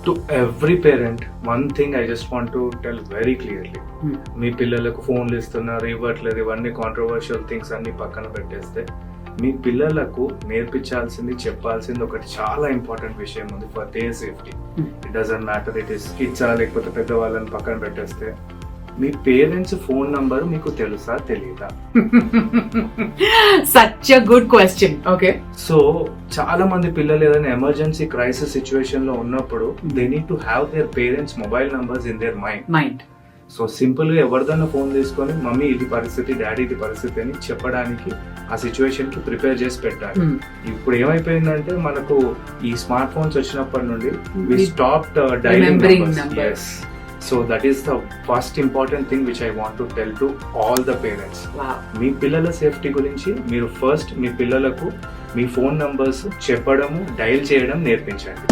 To every parent one thing I just want to tell very clearly, మీ పిల్లలకు ఫోన్లు ఇస్తున్నారు ఇవ్వట్లేదు, ఇవన్నీ కాంట్రవర్షియల్ థింగ్స్ అన్ని పక్కన పెట్టేస్తే మీ పిల్లలకు నేర్పించాల్సింది చెప్పాల్సింది ఒకటి చాలా ఇంపార్టెంట్ విషయం ఉంది for their safety. It doesn't matter it is కిడ్సా లేకపోతే పెద్దవాళ్ళని పక్కన పెట్టేస్తే, మీ పేరెంట్స్ ఫోన్ నంబర్ మీకు తెలుసా తెలీదా? Such a good question. Okay, so చాలా మంది పిల్లలు ఏదైనా ఎమర్జెన్సీ క్రైసిస్ సిచ్యువేషన్ లో ఉన్నప్పుడు they need to have their parents mobile numbers in their mind. So simple గా ఎవరిదన్నా ఫోన్ తీసుకొని మమ్మీ ఇది పరిస్థితి, డాడీ ఇది పరిస్థితి అని చెప్పడానికి ఆ సిచ్యువేషన్ కి ప్రిపేర్ చేసి పెట్టాలి. ఇప్పుడు ఏమైపోయిందంటే మనకు ఈ స్మార్ట్ ఫోన్స్ వచ్చినప్పటి నుండి we stopped dialing numbers. So that is the first important thing which I want to tell to all the parents. మీ పిల్లల సేఫ్టీ గురించి మీరు ఫస్ట్ మీ పిల్లలకు మీ ఫోన్ నంబర్స్ చెప్పడము, డైల్ చేయడం నేర్పించండి.